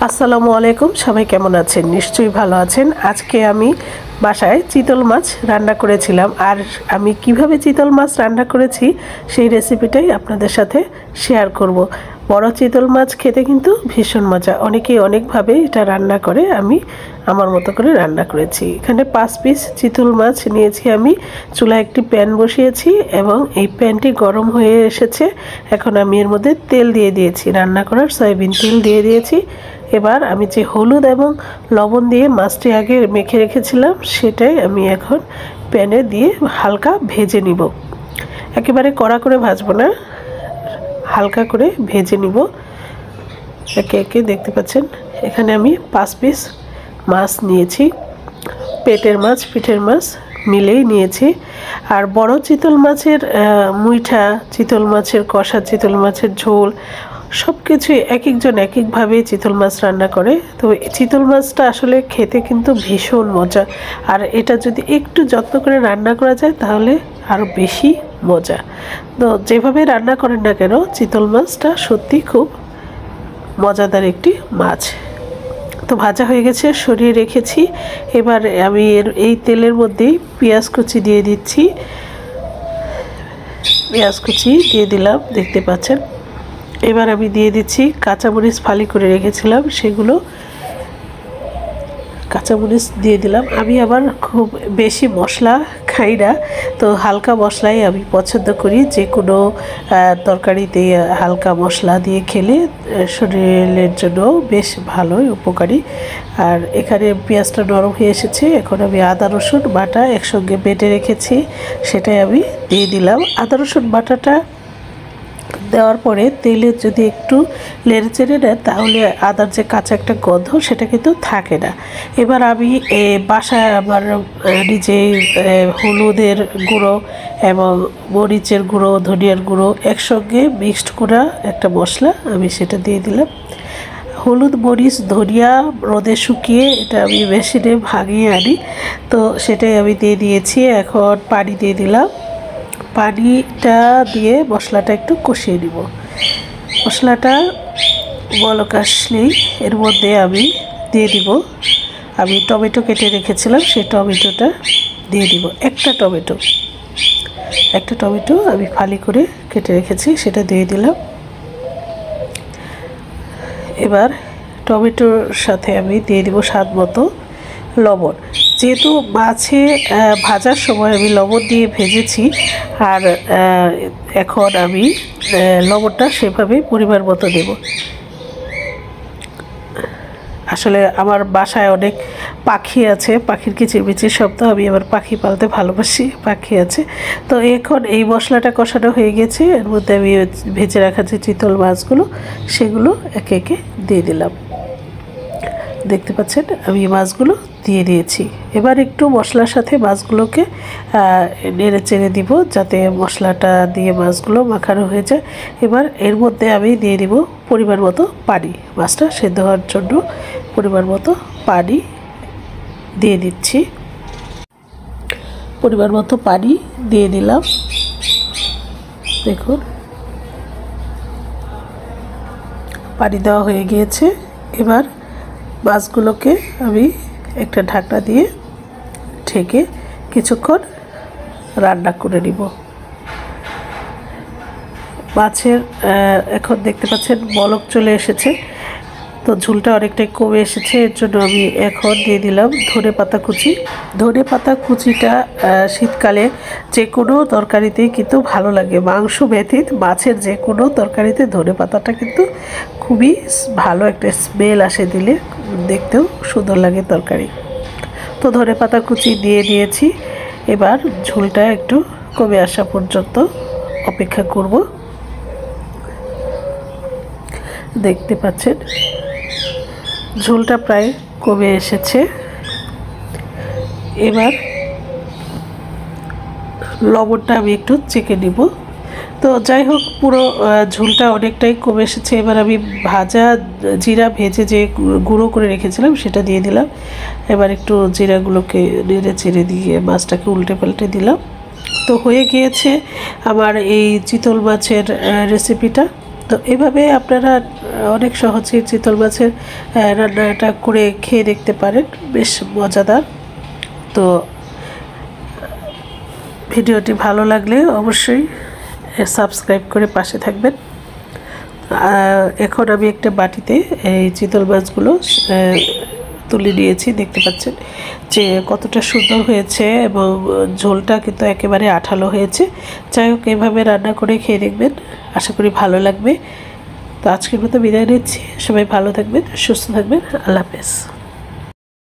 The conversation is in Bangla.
আসসালামু আলাইকুম। সবাই কেমন আছেন? নিশ্চয়ই ভালো আছেন। আজকে আমি বাসায় চিতল মাছ রান্না করেছিলাম, আর আমি কিভাবে চিতল মাছ রান্না করেছি সেই রেসিপিটাই আপনাদের সাথে শেয়ার করব। বড় চিতল মাছ খেতে কিন্তু ভীষণ মজা, অনেকেই অনেকভাবে এটা রান্না করে, আমি আমার মতো করে রান্না করেছি। এখানে 5 পিস চিতল মাছ নিয়েছি আমি। চুলায় একটি প্যান বসিয়েছি এবং এই প্যানটি গরম হয়ে এসেছে। এখন আমি এর মধ্যে তেল দিয়ে দিয়েছি, রান্না করার সয়াবিন তেল দিয়ে দিয়েছি। এবার আমি যে হলুদ এবং লবণ দিয়ে মাছটি আগে মেখে রেখেছিলাম সেটাই আমি এখন প্যানে দিয়ে হালকা ভেজে নিব। একেবারে কড়া করে ভাজবো না, হালকা করে ভেজে নিব। একে একে দেখতে পাচ্ছেন এখানে আমি 5 পিস মাছ নিয়েছি, পেটের মাছ পিঠের মাছ মিলেই নিয়েছি। আর বড় চিতল মাছের মুইঠা, চিতল মাছের কষা, চিতল মাছের ঝোল সব কিছুই এক একজন এক একভাবে চিতল মাছ রান্না করে। তো চিতল মাছটা আসলে খেতে কিন্তু ভীষণ মজা, আর এটা যদি একটু যত্ন করে রান্না করা যায় তাহলে আরও বেশি মজা। তো যেভাবে রান্না করেন না কেন, চিতল মাছটা সত্যি খুব মজাদার একটি মাছ। তো ভাজা হয়ে গেছে, সরিয়ে রেখেছি। এবার আমি এই তেলের মধ্যেই পেঁয়াজ কুচি দিয়ে দিচ্ছি। পেঁয়াজ কুচি দিয়ে দিলাম, দেখতে পাচ্ছেন। এবার আমি দিয়ে দিচ্ছি কাঁচামরিচ ফালি করে রেখেছিলাম, সেগুলো কাঁচামরিচ দিয়ে দিলাম। আমি আবার খুব বেশি মশলা খাই না, তো হালকা মশলাই আমি পছন্দ করি। যে কোনো তরকারিতে হালকা মশলা দিয়ে খেলে শরীরের জন্য বেশ ভালোই উপকারী। আর এখানে পেঁয়াজটা নরম হয়ে এসেছে, এখন আমি আদা রসুন বাটা একসঙ্গে বেটে রেখেছি সেটাই আমি দিয়ে দিলাম। আদা রসুন বাটাটা দেওয়ার পরে তেলে যদি একটু নেড়ে চেড়ে নেন তাহলে আদার যে কাঁচা একটা গন্ধ সেটা কিন্তু থাকে না। এবার আমি বাসায় আমার নিজে হলুদের গুঁড়ো এবং মরিচের গুঁড়ো, ধনিয়ার গুঁড়ো একসঙ্গে মিক্সড করা একটা মশলা আমি সেটা দিয়ে দিলাম। হলুদ, মরিচ, ধনিয়া রোদে শুকিয়ে এটা আমি মেশিনে ভাঙিয়ে আনি, তো সেটাই আমি দিয়ে দিয়েছি। এখন পানি দিয়ে দিলাম। পানিটা দিয়ে মশলাটা একটু কষিয়ে নিব। মশলাটা বলক আসলেই এর মধ্যে আমি দিয়ে দিব, আমি টমেটো কেটে রেখেছিলাম সেই টমেটোটা দিয়ে দিব। একটা টমেটো আমি ফালি করে কেটে রেখেছি সেটা দিয়ে দিলাম। এবার টমেটোর সাথে আমি দিয়ে দিব স্বাদ মতো লবণ। যেহেতু মাছে ভাজার সময় আমি লবণ দিয়ে ভেজেছি, আর এখন আমি লবণটা সেভাবে পরিমাণ মতো দেব। আসলে আমার বাসায় অনেক পাখি আছে, পাখির কিচিরমিচির শব্দ, আমি আবার পাখি পালতে ভালোবাসি, পাখি আছে। তো এখন এই মশলাটা কষানো হয়ে গেছে, এর মধ্যে আমি ভেজে রাখা যে চিতল মাছগুলো সেগুলো একে একে দিয়ে দিলাম। দেখতে পাচ্ছেন আমি মাছগুলো দিয়ে দিয়েছি। এবার একটু মশলার সাথে মাছগুলোকে নেড়ে চেড়ে দিব যাতে মশলাটা দিয়ে মাছগুলো মাখানো হয়ে যায়। এবার এর মধ্যে আমি দিয়ে দিব পরিমাণ মতো পানি, মাছটা সেদ্ধ হওয়ার জন্য পরিমাণ মতো পানি দিয়ে দিচ্ছি। পরিমাণ মতো পানি দিয়ে দিলাম। দেখুন পানি দেওয়া হয়ে গিয়েছে। এবার মাছগুলোকে আমি একটা ঢাকনা দিয়ে ঢেকে কিছুক্ষণ রান্না করে নিব। মাছের এখন দেখতে পাচ্ছেন বলক চলে এসেছে, তো ঝোলটা অনেকটাই কমে এসেছে। এর জন্য আমি এখন দিয়ে দিলাম ধনেপাতা কুচি। ধনেপাতা কুচিটা শীতকালে যে কোনো তরকারিতেই কিন্তু ভালো লাগে, মাংস ব্যতীত মাছের যে কোনো তরকারিতে ধনেপাতাটা কিন্তু খুবই ভালো একটা স্মেল আসে, দিলে দেখতেও সুন্দর লাগে তরকারি। তো ধনেপাতা কুচি দিয়ে দিয়েছি। এবার ঝোলটা একটু কমে আসা পর্যন্ত অপেক্ষা করব। দেখতে পাচ্ছেন ঝোলটা প্রায় কমে এসেছে। এবার লবণটা আমি একটু চেখে নিব। তো যাই হোক, পুরো ঝোলটা অনেকটাই কমে এসেছে। এবার আমি ভাজা জিরা ভেজে যে গুঁড়ো করে রেখেছিলাম সেটা দিয়ে দিলাম। এবার একটু জিরাগুলোকে নেড়ে চেড়ে দিয়ে মাছটাকে উল্টে পাল্টে দিলাম। তো হয়ে গিয়েছে আমার এই চিতল মাছের রেসিপিটা। তো এভাবে আপনারা অনেক সহজে চিতল মাছের রান্নাটা করে খেয়ে দেখতে পারেন, বেশ মজাদার। তো ভিডিওটি ভালো লাগলে অবশ্যই সাবস্ক্রাইব করে পাশে থাকবেন। এখন আমি একটা বাটিতে এই চিতল মাছগুলো তুলে নিয়েছি, দেখতে পাচ্ছেন যে কতটা সুন্দর হয়েছে এবং ঝোলটা কিন্তু একেবারে আঠালো হয়েছে। যাই হোক, এভাবে রান্না করে খেয়ে দেখবেন, আশা করি ভালো লাগবে। তো আজকের মতো বিদায় নিচ্ছি, সবাই ভালো থাকবেন, সুস্থ থাকবেন, আল্লাহ হাফেজ।